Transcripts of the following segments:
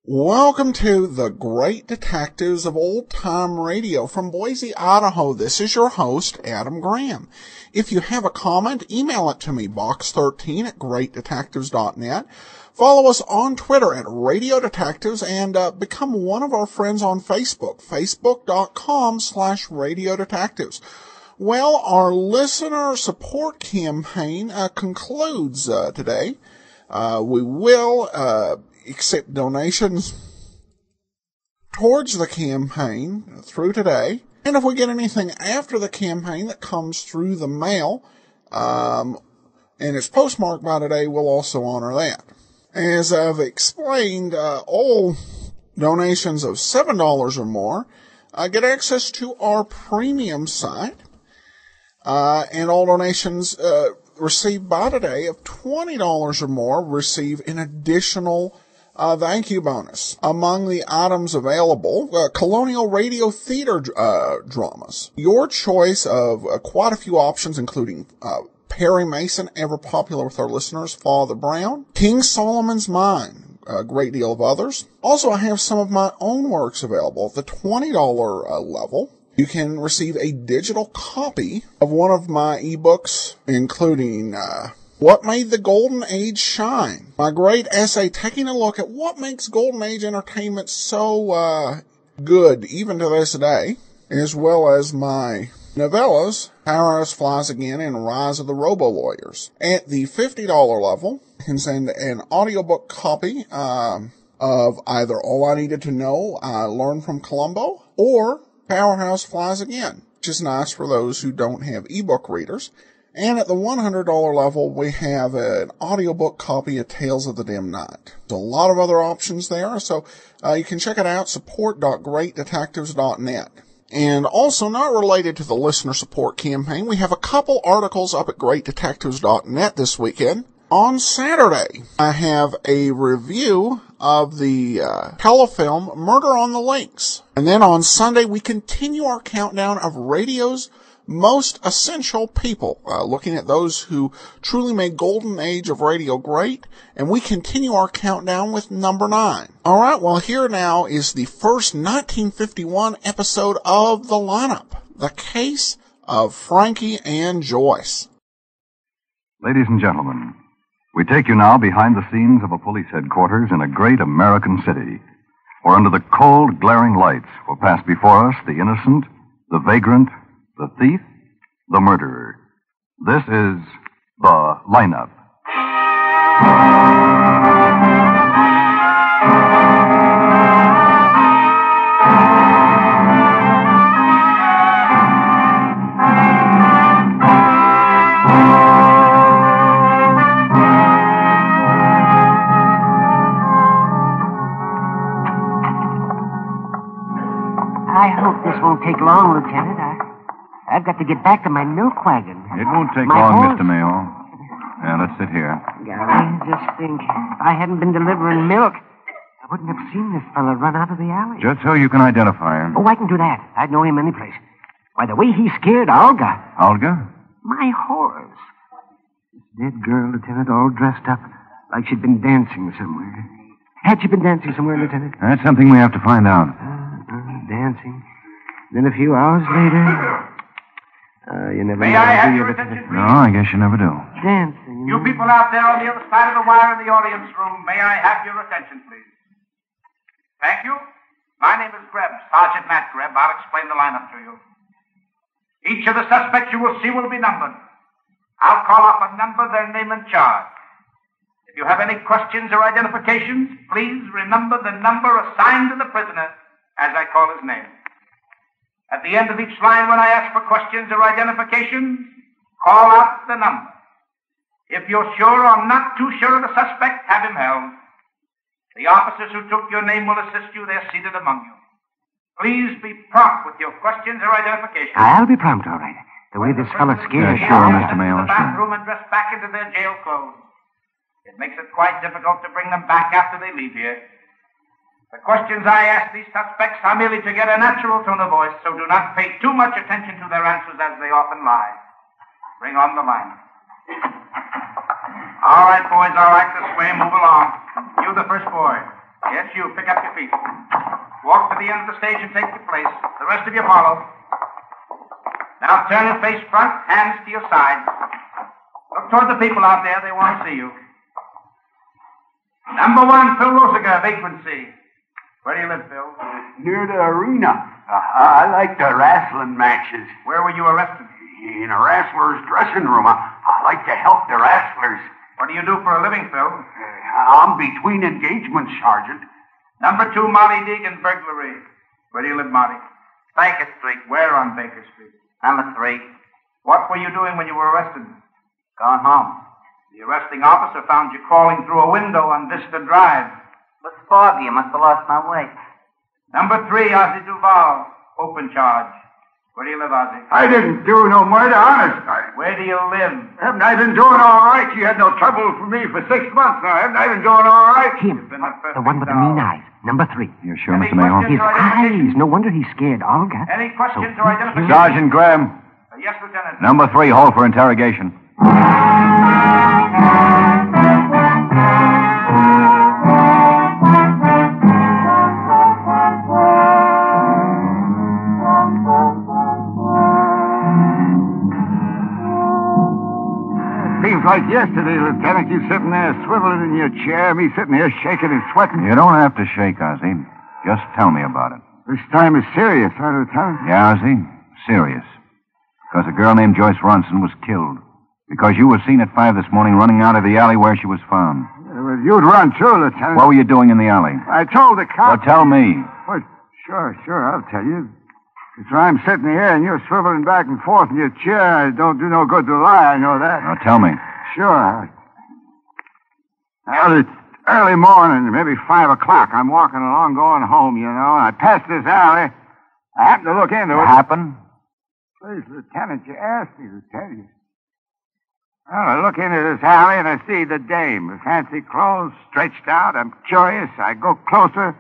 Welcome to the Great Detectives of Old Time Radio from Boise, Idaho. This is your host, Adam Graham. If you have a comment, email it to me, box13@greatdetectives.net. Follow us on Twitter at Radio Detectives and become one of our friends on Facebook, facebook.com/Radio Detectives. Well, our listener support campaign concludes today. We will accept donations towards the campaign through today. And if we get anything after the campaign that comes through the mail, and it's postmarked by today, we'll also honor that. As I've explained, all donations of $7 or more get access to our premium site, and all donations received by today of $20 or more receive an additional thank you bonus. Among the items available, Colonial Radio Theater dramas. Your choice of quite a few options, including Perry Mason, ever popular with our listeners, Father Brown, King Solomon's Mine, a great deal of others. Also, I have some of my own works available at the $20 level. You can receive a digital copy of one of my ebooks, including What Made the Golden Age Shine? My great essay taking a look at what makes Golden Age entertainment so good, even to this day, as well as my novellas, Powerhouse Flies Again and Rise of the Robo-Lawyers. At the $50 level, you can send an audiobook copy of either All I Needed to Know, I Learned from Columbo, or Powerhouse Flies Again, which is nice for those who don't have ebook readers. And at the $100 level, we have an audiobook copy of Tales of the Dim Night. There's a lot of other options there, so you can check it out, support.greatdetectives.net. And also, not related to the listener support campaign, we have a couple articles up at greatdetectives.net this weekend. On Saturday, I have a review of the telefilm Murder on the Links. And then on Sunday, we continue our countdown of radio's most essential people, looking at those who truly made Golden Age of Radio great, and we continue our countdown with number 9. All right, well, here now is the first 1951 episode of the lineup, The Case of Frankie and Joyce. Ladies and gentlemen, we take you now behind the scenes of a police headquarters in a great American city, where under the cold, glaring lights will pass before us the innocent, the vagrant, the thief, the murderer. This is The Lineup. I hope this won't take long, Lieutenant. I've got to get back to my milk wagon. It won't take long, Mr. Mayo. Now, let's sit here. Golly, just think. If I hadn't been delivering milk, I wouldn't have seen this fella run out of the alley. Just so you can identify him. Oh, I can do that. I'd know him any place. By the way he scared Olga. Olga? My horse. This dead girl, Lieutenant, all dressed up like she'd been dancing somewhere. Had she been dancing somewhere, Lieutenant? That's something we have to find out. Dancing. Then a few hours later... you never May know, I have do you, your Lieutenant? attention, please? No, I guess you never do. Dancing. You people out there on the other side of the wire in the audience room, may I have your attention, please? Thank you. My name is Greb, Sergeant Matt Greb. I'll explain the lineup to you. Each of the suspects you will see will be numbered. I'll call off a number, their name and charge. If you have any questions or identifications, please remember the number assigned to the prisoner as I call his name. At the end of each line, when I ask for questions or identifications, call out the number. If you're sure or not too sure of the suspect, have him held. The officers who took your name will assist you. They're seated among you. Please be prompt with your questions or identification. I'll be prompt, all right. The way this fellow's scared. Yeah, sure, Mr. Mayo, The bathroom and dress back into their jail clothes. It makes it quite difficult to bring them back after they leave here. The questions I ask these suspects are merely to get a natural tone of voice, so do not pay too much attention to their answers as they often lie. Bring on the line. All right, boys, all right, this way. Move along. You, the first boy. Yes, you. Pick up your feet. Walk to the end of the stage and take your place. The rest of you follow. Now turn and face front, hands to your side. Look toward the people out there. They want to see you. Number 1, Phil Rosiger, vagrancy. Where do you live, Phil? Near the arena. I like the wrestling matches. Where were you arrested? In a wrestler's dressing room. I like to help the wrestlers. What do you do for a living, Phil? I'm between engagements, Sergeant. Number 2, Molly Deegan, burglary. Where do you live, Molly? Baker Street. Where on Baker Street? Number 3. What were you doing when you were arrested? Gone home. The arresting officer found you crawling through a window on Vista Drive. It was foggy. I must have lost my way. Number 3, Ozzie Duval, open charge. Where do you live, Ozzie? I didn't do no murder, honest. Where do you live? Haven't I been doing all right? You had no trouble for me for 6 months now. Haven't I been doing all right? Him. The one with the mean eyes. Number 3. You're sure, Mr. Mayo? His eyes. No wonder he's scared, Olga. Any questions or identification? Sergeant Graham. Yes, Lieutenant. Number 3, hold for interrogation. Seems like yesterday, Lieutenant, you sitting there swiveling in your chair, me sitting here shaking and sweating. You don't have to shake, Ozzie. Just tell me about it. This time is serious, huh, Lieutenant? Yeah, Ozzie? Serious. Because a girl named Joyce Ronson was killed. Because you were seen at 5 this morning running out of the alley where she was found. Well, you'd run too, Lieutenant. What were you doing in the alley? I told the Well, cop... tell me. Well, sure, I'll tell you. It's why I'm sitting here and you're swiveling back and forth in your chair. It don't do no good to lie, I know that. Now, tell me. Sure. Well, it's early morning, maybe 5 o'clock. I'm walking along going home, you know. I passed this alley. I happened to look into it. What happened? Please, Lieutenant, you asked me to tell you. Well, I look into this alley and I see the dame. Her fancy clothes stretched out. I'm curious. I go closer.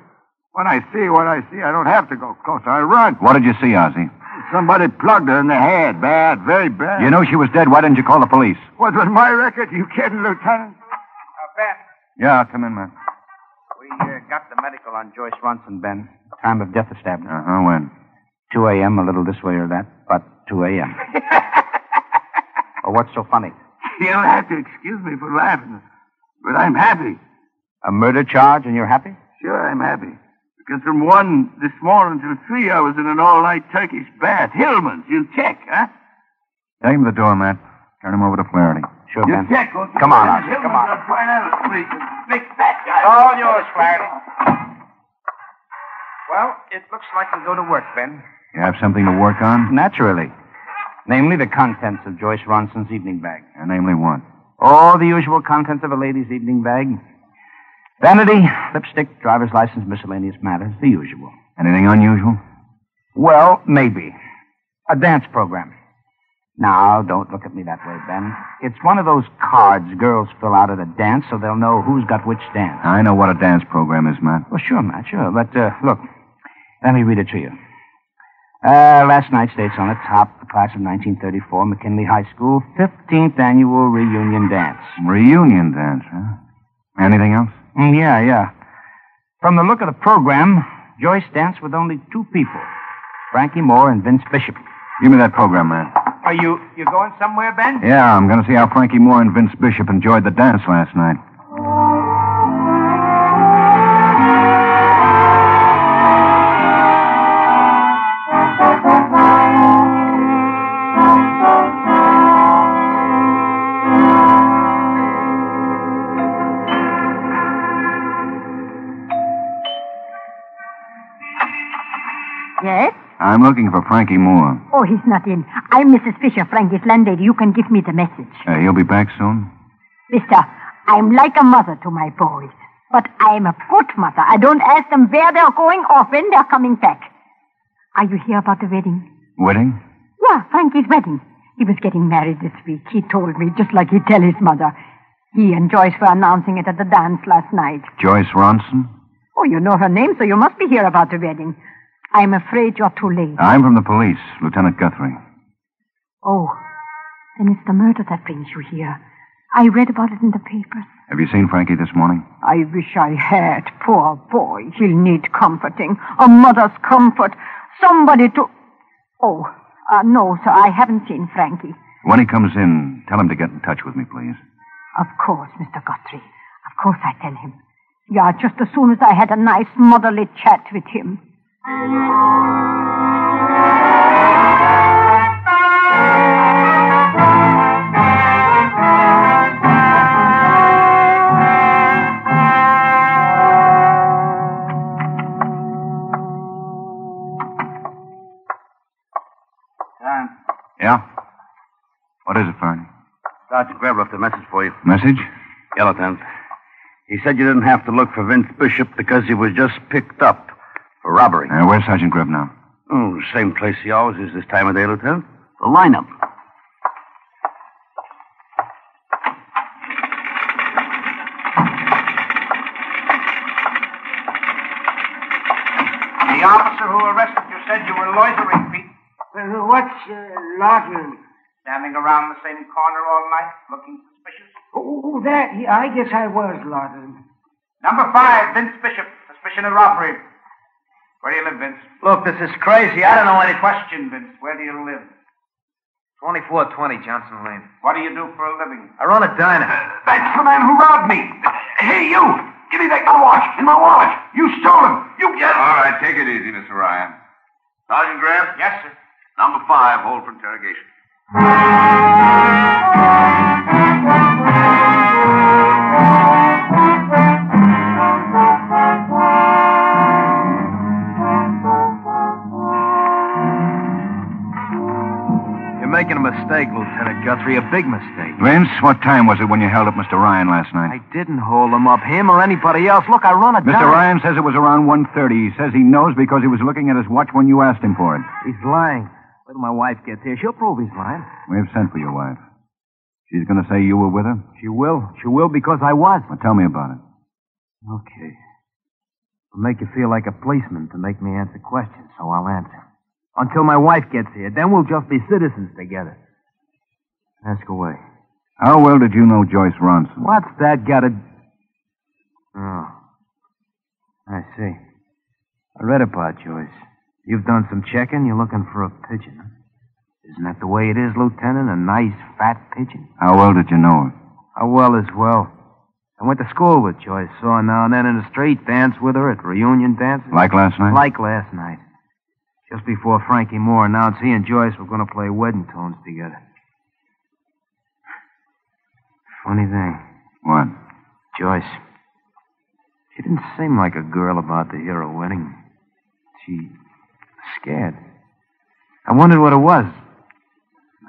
When I see what I see, I don't have to go closer. I run. What did you see, Ozzie? Somebody plugged her in the head. Bad, very bad. You knew she was dead. Why didn't you call the police? What was my record? You kidding, Lieutenant? Ben, Yeah, come in, man. we got the medical on Joyce Ronson, Ben. Time of death established. Uh-huh, when? 2 a.m., a little this way or that, but 2 a.m. Oh, what's so funny? You'll have to excuse me for laughing, but I'm happy. A murder charge and you're happy? Sure, I'm happy. Because from 1 this morning till 3, I was in an all-night Turkish bath. Hillman's. You'll check, huh? Take him to the door, Matt. Turn him over to Flaherty. Sure, You'll Ben. check, won't you? Come on, Ozzie, Hillman's come on. will find out a street. Big fat guy. All yours, Flaherty. Well, it looks like we go to work, Ben. You have something to work on? Naturally. Namely, the contents of Joyce Ronson's evening bag. Namely what? All the usual contents of a lady's evening bag. Vanity, lipstick, driver's license, miscellaneous matters, the usual. Anything unusual? Well, maybe. A dance program. Now, don't look at me that way, Ben. It's one of those cards girls fill out at a dance so they'll know who's got which dance. I know what a dance program is, Matt. Well, sure, Matt, sure. But, look, let me read it to you. Last night's dates on the top, the class of 1934, McKinley High School, 15th annual reunion dance. Reunion dance, huh? Anything else? Yeah. From the look of the program, Joyce danced with only 2 people, Frankie Moore and Vince Bishop. Give me that program, man. Are you going somewhere, Ben? Yeah, I'm going to see how Frankie Moore and Vince Bishop enjoyed the dance last night. Yes? I'm looking for Frankie Moore. Oh, he's not in. I'm Mrs. Fisher, Frankie's landlady. You can give me the message. He'll be back soon? Mister, I'm like a mother to my boys. But I'm a good mother. I don't ask them where they're going or when they're coming back. Are you here about the wedding? Wedding? Yeah, Frankie's wedding. He was getting married this week. He told me, just like he'd tell his mother. He and Joyce were announcing it at the dance last night. Joyce Ronson? Oh, you know her name, so you must be here about the wedding. I'm afraid you're too late. I'm from the police, Lieutenant Guthrie. Oh, then it's the murder that brings you here. I read about it in the papers. Have you seen Frankie this morning? I wish I had. Poor boy. He'll need comforting. A mother's comfort. Somebody to... Oh, no, sir, I haven't seen Frankie. When he comes in, tell him to get in touch with me, please. Of course, Mr. Guthrie. Of course I tell him. Yeah, just as soon as I had a nice motherly chat with him. Yeah? What is it, Frankie? Sergeant Greb left a message for you. Message? Yeah, Lieutenant. He said you didn't have to look for Vince Bishop because he was just picked up for robbery. Where's Sergeant Greb now? Oh, same place he always is this time of day, Lieutenant. The lineup. The officer who arrested you said you were loitering, Pete. What's loitering? Standing around the same corner all night, looking suspicious. Oh, that. Yeah, I guess I was loitering. Number 5, Vince Bishop. Suspicion of robbery. Where do you live, Vince? Look, this is crazy. I don't know any... Question, Vince. Where do you live? 2420 Johnson Lane. What do you do for a living? I run a diner. That's the man who robbed me. Hey, you! Give me back my watch. In my wallet. You stole him. You get... All right, take it easy, Mr. Ryan. Sergeant Greb? Yes, sir. Number 5, hold for interrogation. You're making a mistake, Lieutenant Guthrie. A big mistake. Vince, what time was it when you held up Mr. Ryan last night? I didn't hold him up. Him or anybody else. Look, I run a diner. Mr. Ryan says it was around 1:30. He says he knows because he was looking at his watch when you asked him for it. He's lying. Wait till my wife gets here. She'll prove he's lying. We've sent for your wife. She's going to say you were with her? She will. She will because I was. Well, tell me about it. Okay. It'll make you feel like a policeman to make me answer questions, so I'll answer. Until my wife gets here. Then we'll just be citizens together. Ask away. How well did you know Joyce Ronson? What's that got to... Oh. I see. I read about Joyce. You've done some checking. You're looking for a pigeon. Huh? Isn't that the way it is, Lieutenant? A nice, fat pigeon? How well did you know her? How well is well. I went to school with Joyce. Saw her now and then in the street. Danced with her at reunion dances. Like last night? Like last night. Just before Frankie Moore announced he and Joyce were going to play wedding tunes together. Funny thing. What? Joyce. She didn't seem like a girl about to hear a wedding. She was scared. I wondered what it was.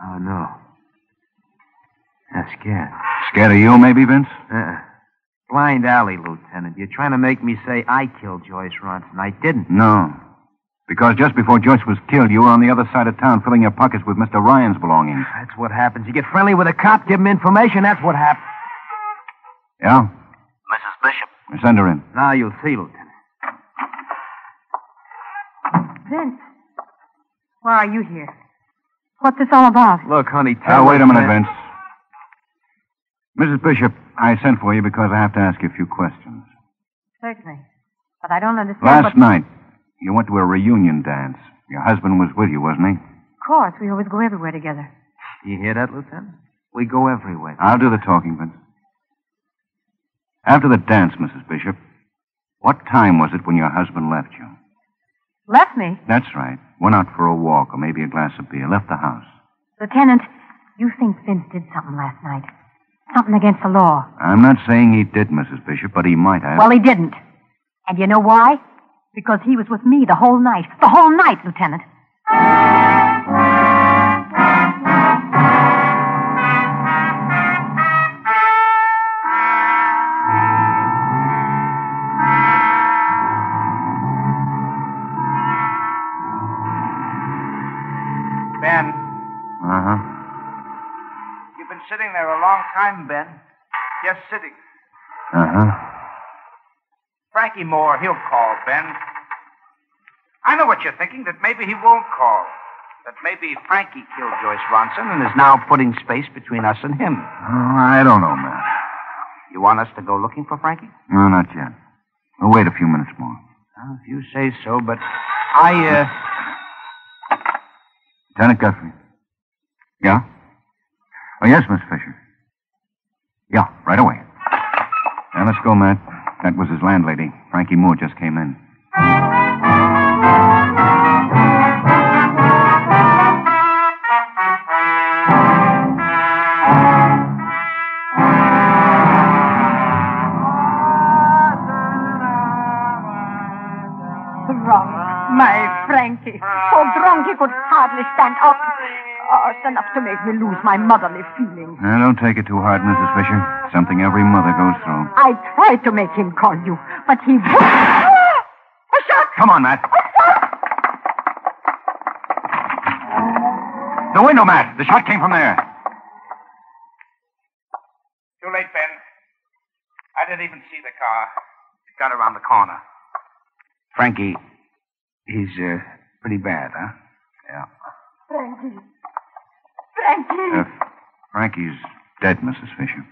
Oh, no. I'm scared. Scared of you, maybe, Vince? Blind alley, Lieutenant. You're trying to make me say I killed Joyce Ronson. I didn't. No. Because just before Joyce was killed, you were on the other side of town filling your pockets with Mr. Ryan's belongings. That's what happens. You get friendly with a cop, give him information. That's what happens. Yeah? Mrs. Bishop. Send her in. Now you'll see, Lieutenant. Vince, why are you here? What's this all about? Look, honey, tell Wait a minute, Vince. Mrs. Bishop, I sent for you because I have to ask you a few questions. Certainly. But I don't understand Last night, you went to a reunion dance. Your husband was with you, wasn't he? Of course, we always go everywhere together. You hear that, Lieutenant? We go everywhere. I'll do the talking, Vince. After the dance, Mrs. Bishop, what time was it when your husband left you? Left me? That's right. Went out for a walk or maybe a glass of beer. Left the house. Lieutenant, you think Vince did something last night? Something against the law? I'm not saying he did, Mrs. Bishop, but he might have. Well, he didn't. And you know why? Because he was with me the whole night. The whole night, Lieutenant. sitting there a long time, Ben. Just sitting. Uh-huh. Frankie Moore, he'll call, Ben. I know what you're thinking, that maybe he won't call. That maybe Frankie killed Joyce Ronson and is now putting space between us and him. Oh, I don't know, Matt. You want us to go looking for Frankie? No, not yet. We'll wait a few minutes more. Well, if you say so, but Lieutenant Guthrie. Yeah? Oh, yes, Miss Fisher. Yeah, right away. Now, let's go, Matt. That was his landlady. Frankie Moore just came in. My Frankie. So drunk he could hardly stand up. Oh, it's enough to make me lose my motherly feelings. Now, don't take it too hard, Mrs. Fisher. Something every mother goes through. I tried to make him call you, but he... A shot! Come on, Matt. The window, Matt. The shot came from there. Too late, Ben. I didn't even see the car. It got around the corner. Frankie, he's pretty bad, huh? Yeah. Frankie. Frankie. Frankie's dead, Mrs. Fisher.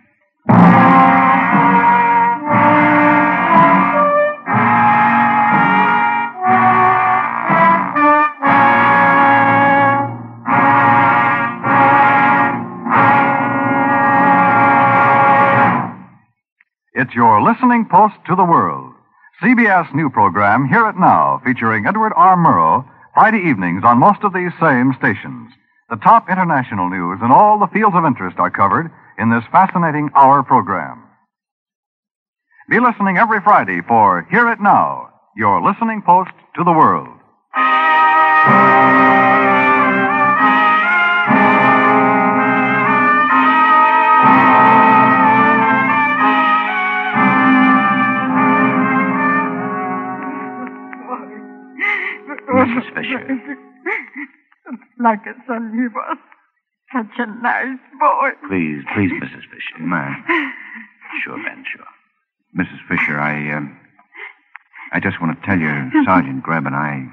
It's your listening post to the world. CBS new program, Hear It Now, featuring Edward R. Murrow, Friday evenings on most of these same stations. The top international news and all the fields of interest are covered in this fascinating hour program. Be listening every Friday for Hear It Now, your listening post to the world. Mrs. Fisher. Like a son he was. Such a nice boy. Please, Mrs. Fisher. Ma'am. Sure, Ben, sure. Mrs. Fisher, I just want to tell you, Sergeant Greb and I,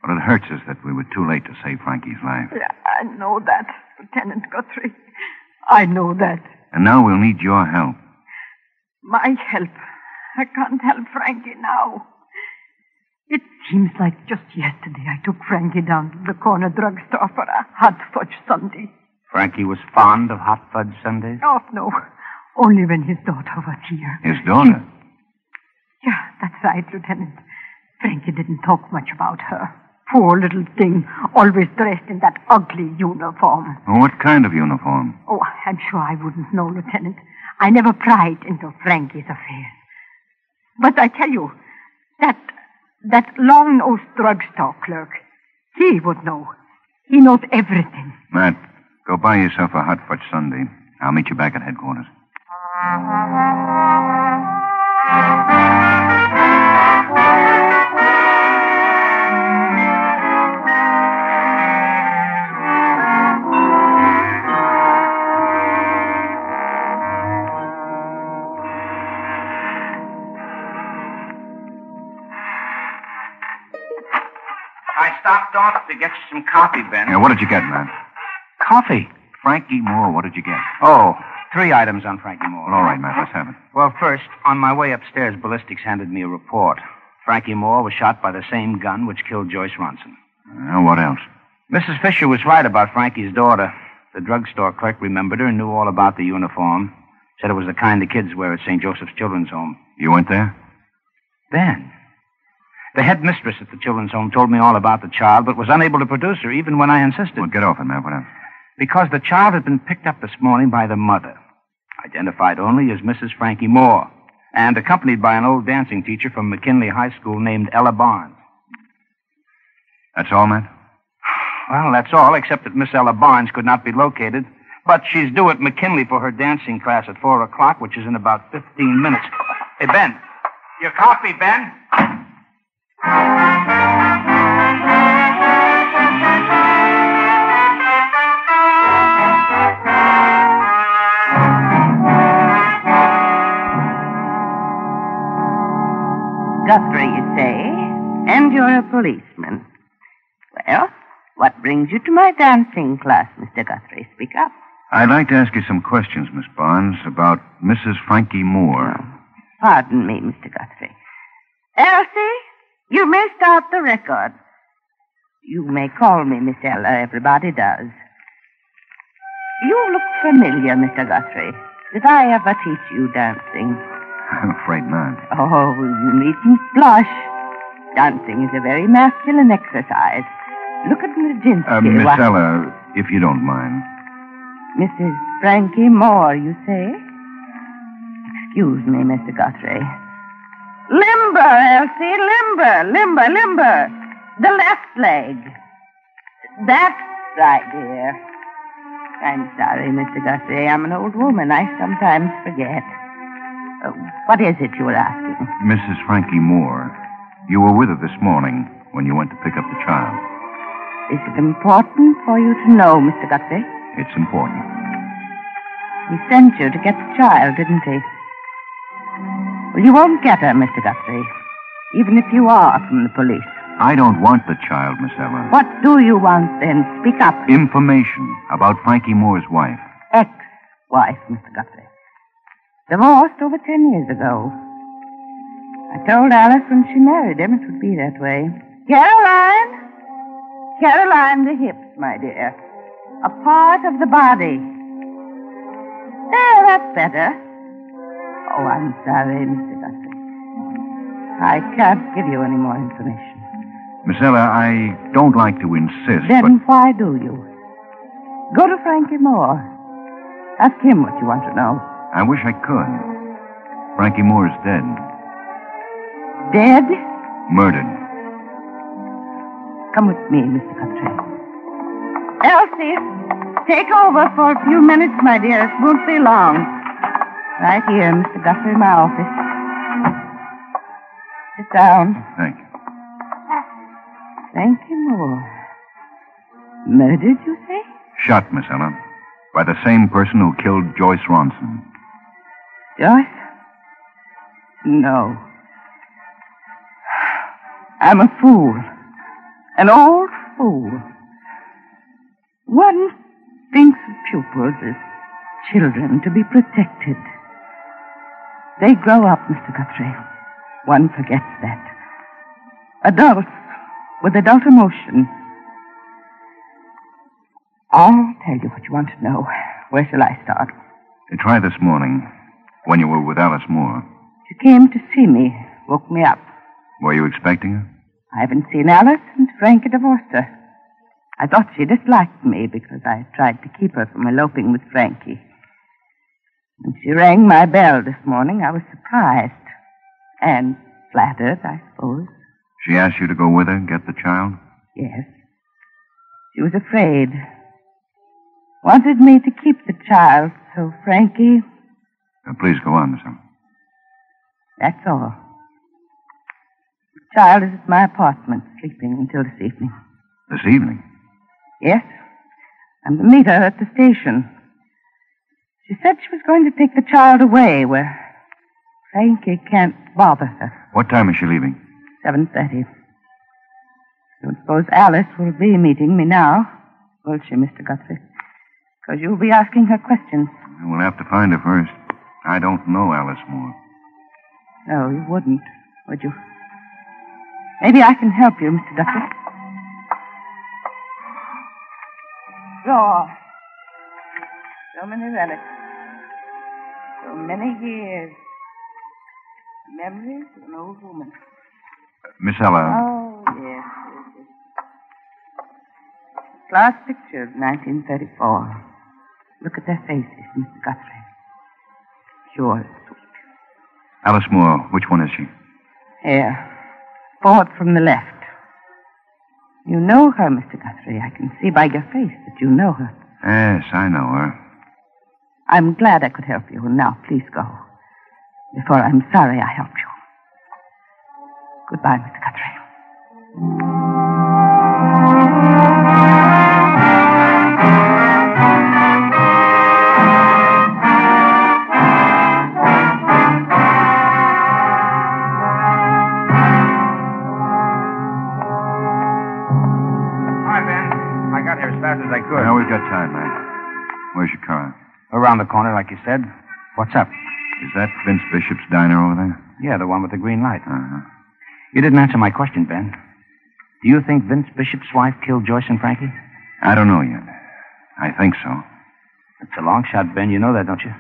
what it hurts us that we were too late to save Frankie's life. Yeah, I know that, Lieutenant Guthrie. I know that. And now we'll need your help. My help. I can't help Frankie now. It seems like just yesterday I took Frankie down to the corner drugstore for a hot fudge sundae. Frankie was fond of hot fudge sundaes? Oh, no. Only when his daughter was here. His daughter? Yeah, that's right, Lieutenant. Frankie didn't talk much about her. Poor little thing, always dressed in that ugly uniform. Oh, what kind of uniform? Oh, I'm sure I wouldn't know, Lieutenant. I never pried into Frankie's affairs. But I tell you, that long-nosed drugstore clerk, he would know. He knows everything. Matt, go buy yourself a hot fudge sundae. I'll meet you back at headquarters. I stopped off to get you some coffee, Ben. Yeah, what did you get, Matt? Coffee? Frankie Moore, what did you get? Oh, 3 items on Frankie Moore. Well, all right, Matt, let's have it. Well, first, on my way upstairs, ballistics handed me a report. Frankie Moore was shot by the same gun which killed Joyce Ronson. What else? Mrs. Fisher was right about Frankie's daughter. The drugstore clerk remembered her and knew all about the uniform. Said it was the kind the kids wear at St. Joseph's Children's Home. You went there? Ben, the headmistress at the Children's Home told me all about the child, but was unable to produce her even when I insisted. Well, get off it, Matt. What else? Because the child had been picked up this morning by the mother, identified only as Mrs. Frankie Moore, and accompanied by an old dancing teacher from McKinley High School named Ella Barnes. That's all, Matt? Well, that's all, except that Miss Ella Barnes could not be located. But she's due at McKinley for her dancing class at 4 o'clock, which is in about 15 minutes. Hey, Ben. Your coffee, Ben. you're a policeman. Well, what brings you to my dancing class, Mr. Guthrie? Speak up. I'd like to ask you some questions, Miss Barnes, about Mrs. Frankie Moore. Oh, pardon me, Mr. Guthrie. Elsie, you may start the record. You may call me Miss Ella. Everybody does. You look familiar, Mr. Guthrie. Did I ever teach you dancing? I'm afraid not. Oh, you needn't blush. Dancing is a very masculine exercise. Look at Nijinsky. Miss Ella, if you don't mind. Mrs. Frankie Moore, you say? Excuse me, Mr. Guthrie. Limber, Elsie, limber, limber, limber. The left leg. That's right, dear. I'm sorry, Mr. Guthrie. I'm an old woman. I sometimes forget. What is it you were asking? Mrs. Frankie Moore, you were with her this morning when you went to pick up the child. Is it important for you to know, Mr. Guthrie? It's important. He sent you to get the child, didn't he? Well, you won't get her, Mr. Guthrie, even if you are from the police. I don't want the child, Miss Ella. What do you want, then? Speak up. Information about Frankie Moore's wife. Ex-wife, Mr. Guthrie. Divorced over 10 years ago. I told Alice when she married him it would be that way. Caroline! Caroline, the hips, my dear. A part of the body. There, that's better. Oh, I'm sorry, Mr. Guthrie. I can't give you any more information. Miss Ella, I don't like to insist, Then why do you? Go to Frankie Moore. Ask him what you want to know. I wish I could. Frankie Moore's dead. Dead? Murdered. Come with me, Mr. Guthrie. Elsie, take over for a few minutes, my dear. It won't be long. Right here, Mr. Guthrie, my office. Sit down. Thank you. Frankie Moore. Murdered, you say? Shot, Miss Ella, by the same person who killed Joyce Ronson. Joyce? No. I'm a fool. An old fool. One thinks of pupils as children to be protected. They grow up, Mr. Guthrie. One forgets that. Adults with adult emotion. I'll tell you what you want to know. Where shall I start? Try this morning, when you were with Alice Moore. She came to see me, woke me up. Were you expecting her? I haven't seen Alice since Frankie divorced her. I thought she disliked me because I tried to keep her from eloping with Frankie. When she rang my bell this morning, I was surprised. And flattered, I suppose. She asked you to go with her, get the child? Yes. She was afraid. Wanted me to keep the child, so Frankie... Please go on, Miss Ella. That's all. The child is at my apartment, sleeping until this evening. This evening? Yes. I'm to meet her at the station. She said she was going to take the child away where Frankie can't bother her. What time is she leaving? 7:30. I don't suppose Alice will be meeting me now, will she, Mr. Guthrie? Because you'll be asking her questions. We'll have to find her first. I don't know Alice Moore. No, you wouldn't, would you? Maybe I can help you, Mr. Guthrie. Draw. So many relics. So many years. Memories of an old woman. Miss Ella. Oh, yes. Last picture of 1934. Look at their faces, Mr. Guthrie. Sure, it's sweet. Alice Moore, which one is she? Here. Fourth from the left. You know her, Mr. Guthrie. I can see by your face that you know her. Yes, I know her. I'm glad I could help you. Now, please go. Before I'm sorry I helped you. Goodbye, Mr. Guthrie. fast as I could. Now we've got time, man. Where's your car? Around the corner, like you said. What's up? Is that Vince Bishop's diner over there? Yeah, the one with the green light. Uh-huh. You didn't answer my question, Ben. Do you think Vince Bishop's wife killed Joyce and Frankie? I don't know yet. I think so. It's a long shot, Ben. You know that, don't you?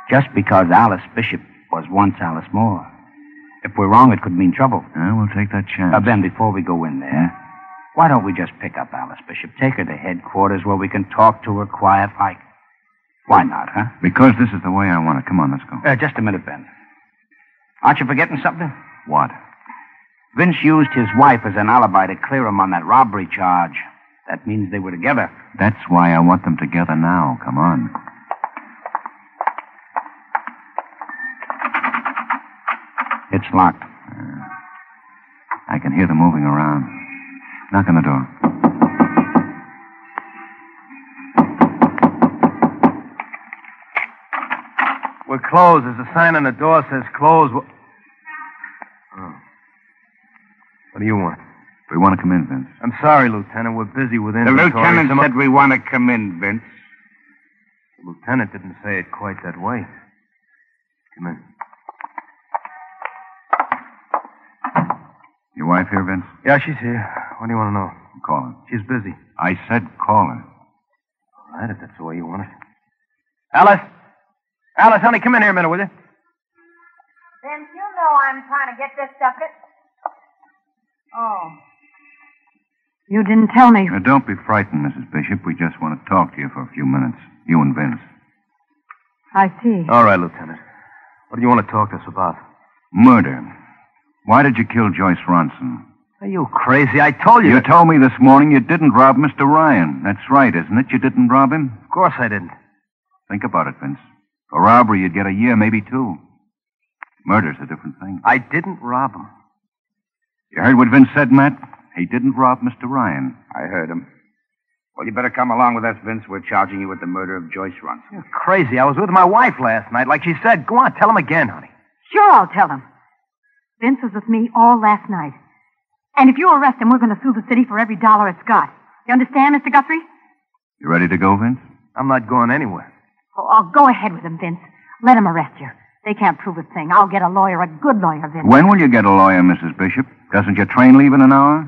Just because Alice Bishop was once Alice Moore. If we're wrong, it could mean trouble. Yeah, we'll take that chance. Now, Ben, before we go in there, why don't we just pick up Alice Bishop, take her to headquarters where we can talk to her quiet like... Why not, huh? Because this is the way I want it. Come on, let's go. Just a minute, Ben. Aren't you forgetting something? What? Vince used his wife as an alibi to clear him on that robbery charge. That means they were together. That's why I want them together now. Come on. It's locked. I can hear them moving around. Knock on the door. We're closed. There's a sign on the door says closed. Oh. What do you want? We want to come in, Vince. I'm sorry, Lieutenant. We're busy with The inventory. lieutenant said we want to come in, Vince. The lieutenant didn't say it quite that way. Come in. Your wife here, Vince? Yeah, she's here. What do you want to know? Call her. She's busy. I said call her. All right, if that's the way you want it. Alice! Alice, honey, come in here a minute, will you? Vince, you know I'm trying to get this stuff. Oh. You didn't tell me. Now, don't be frightened, Mrs. Bishop. We just want to talk to you for a few minutes. You and Vince. I see. All right, Lieutenant. What do you want to talk to us about? Murder. Why did you kill Joyce Ronson? Are you crazy? I told you. You told me this morning you didn't rob Mr. Ryan. That's right, isn't it? You didn't rob him? Of course I didn't. Think about it, Vince. For robbery, you'd get a year, maybe 2. Murder's a different thing. I didn't rob him. You heard what Vince said, Matt? He didn't rob Mr. Ryan. I heard him. Well, you better come along with us, Vince. We're charging you with the murder of Joyce Ronson. You're crazy. I was with my wife last night, like she said. Go on, tell him again, honey. Sure, I'll tell him. Vince was with me all last night. And if you arrest him, we're going to sue the city for every dollar it's got. You understand, Mr. Guthrie? You ready to go, Vince? I'm not going anywhere. Oh, I'll go ahead with him, Vince. Let him arrest you. They can't prove a thing. I'll get a lawyer, a good lawyer, Vince. When will you get a lawyer, Mrs. Bishop? Doesn't your train leave in an hour?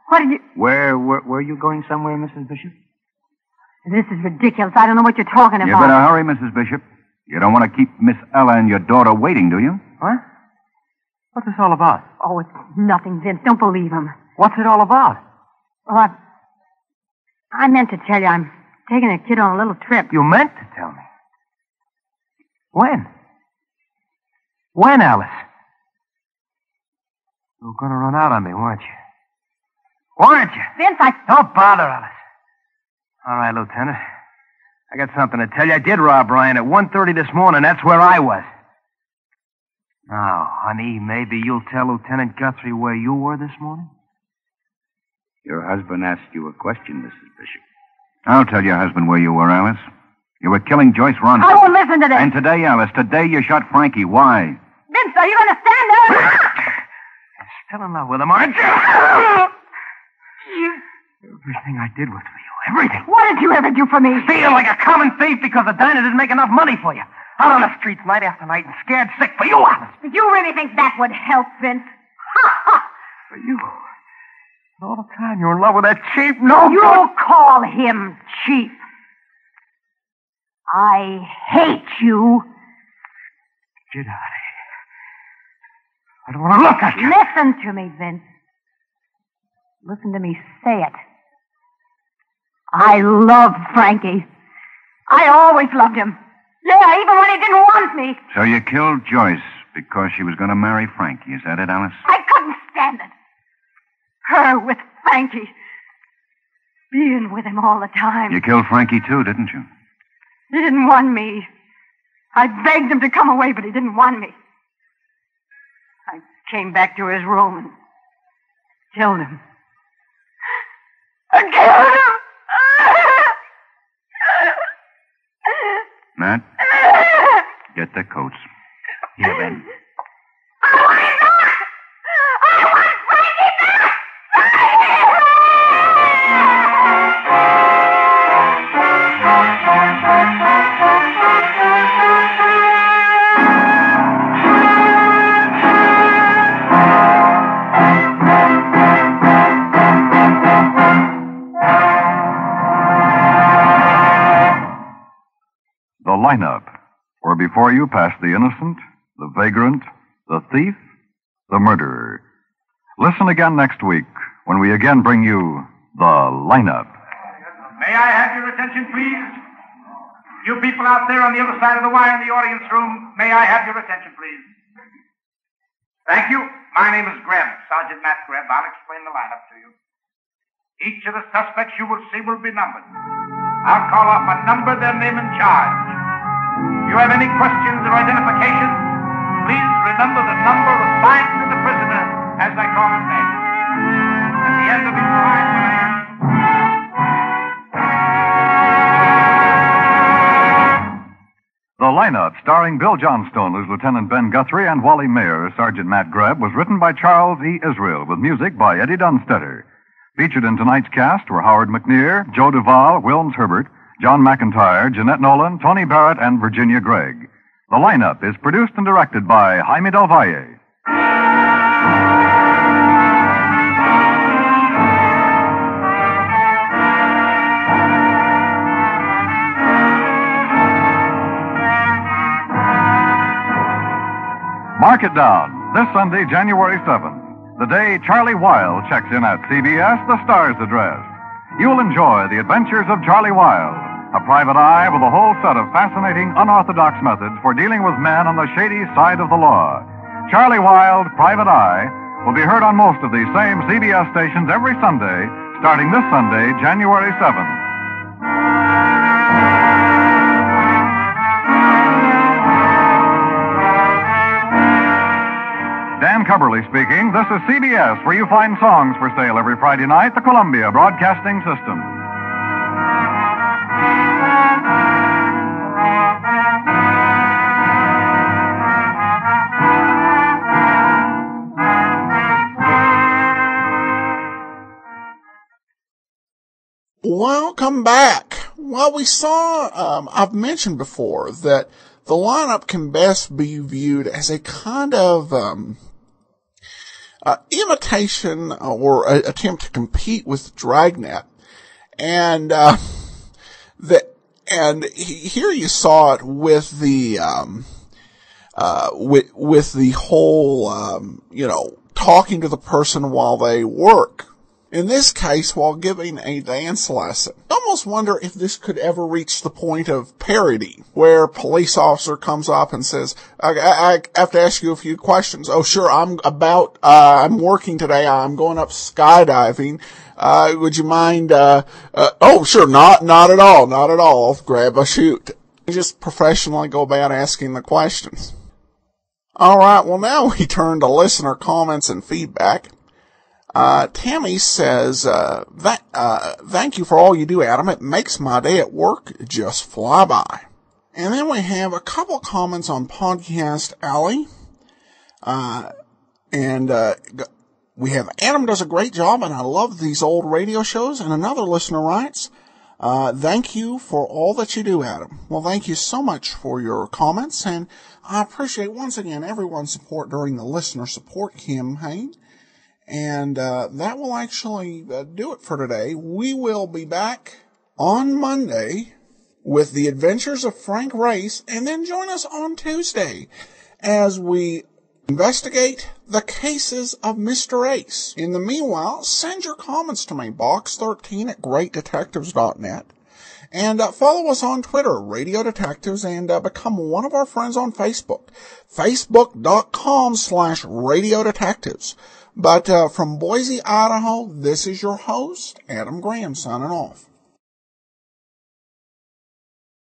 What did you... Were you going somewhere, Mrs. Bishop? This is ridiculous. I don't know what you're talking about. You better hurry, Mrs. Bishop. You don't want to keep Miss Ella and your daughter waiting, do you? What? What's this all about? Oh, it's nothing, Vince. Don't believe him. What's it all about? Well, I meant to tell you I'm taking a kid on a little trip. You meant to tell me. When? When, Alice? You were going to run out on me, weren't you? Weren't you? Vince, Don't bother, Alice. All right, Lieutenant. I got something to tell you. I did rob Ryan at 1:30 this morning. That's where I was. Now, honey, maybe you'll tell Lieutenant Guthrie where you were this morning? Your husband asked you a question, Mrs. Bishop. I'll tell your husband where you were, Alice. You were killing Joyce Ronson. I won't listen to this. And today, Alice, today you shot Frankie. Why? Vince, are you going to stand there? You're still in love with him, aren't you? Everything I did was for you. Everything. What did you ever do for me? Steal like a common thief because the diner didn't make enough money for you. Out on the streets night after night and scared sick for you, Alice. Did you really think that would help, Vince? For you. All the time you're in love with that cheap, no You good... call him cheap. I hate you. Get out of here. I don't want to look at you. Listen to me, Vince. Listen to me say it. I love Frankie. I always loved him. Yeah, even when he didn't want me. So you killed Joyce because she was going to marry Frankie. Is that it, Alice? I couldn't stand it. Her with Frankie. Being with him all the time. You killed Frankie, too, didn't you? He didn't want me. I begged him to come away, but he didn't want me. I came back to his room and killed him. I killed him! Matt, get the coats. Here, Ben. I want him back! I want Frankie back! lineup, where before you pass the innocent, the vagrant, the thief, the murderer. Listen again next week when we again bring you the lineup. May I have your attention, please? You people out there on the other side of the wire in the audience room, may I have your attention, please? Thank you. My name is Greb, Sergeant Matt Greb. I'll explain the lineup to you. Each of the suspects you will see will be numbered. I'll call off a number, their name, and charge. If you have any questions or identifications, please remember the number assigned to the prisoner as I call his name. At the end of his time, The lineup, starring Bill Johnstone as Lieutenant Ben Guthrie and Wally Mayer as Sergeant Matt Greb, was written by Charles E. Israel with music by Eddie Dunstetter. Featured in tonight's cast were Howard McNear, Joe Duvall, Wilms Herbert, John McIntyre, Jeanette Nolan, Tony Barrett, and Virginia Gregg. The lineup is produced and directed by Jaime Del Valle. Mark it down. This Sunday, January 7th, the day Charlie Wilde checks in at CBS, the Star's Address. You'll enjoy the adventures of Charlie Wilde, a private eye with a whole set of fascinating, unorthodox methods for dealing with men on the shady side of the law. Charlie Wilde, Private Eye, will be heard on most of these same CBS stations every Sunday, starting this Sunday, January 7th. Dan Cubberly speaking. This is CBS, where you find songs for sale every Friday night, the Columbia Broadcasting System. Welcome back. Well, we saw, I've mentioned before that the lineup can best be viewed as a kind of imitation or attempt to compete with Dragnet, and here you saw it with the with the whole talking to the person while they work. In this case, while giving a dance lesson. I almost wonder if this could ever reach the point of parody, where a police officer comes up and says, I have to ask you a few questions. Oh, sure, I'm working today. I'm going up skydiving. Would you mind, oh, sure, not at all. I'll grab a chute. Just professionally go about asking the questions. All right, well, now we turn to listener comments and feedback. Tammy says, thank you for all you do, Adam. It makes my day at work just fly by. And then we have a couple comments on Podcast Alley. We have Adam does a great job, and I love these old radio shows. And another listener writes, thank you for all that you do, Adam. Well, thank you so much for your comments, and I appreciate once again everyone's support during the listener support campaign. And that will actually do it for today. We will be back on Monday with the adventures of Frank Race, and then join us on Tuesday as we investigate the cases of Mr. Ace. In the meanwhile, send your comments to me, box13@greatdetectives.net. And follow us on Twitter, Radio Detectives, and become one of our friends on Facebook, facebook.com/Radio Detectives. But from Boise, Idaho, this is your host, Adam Graham, signing off.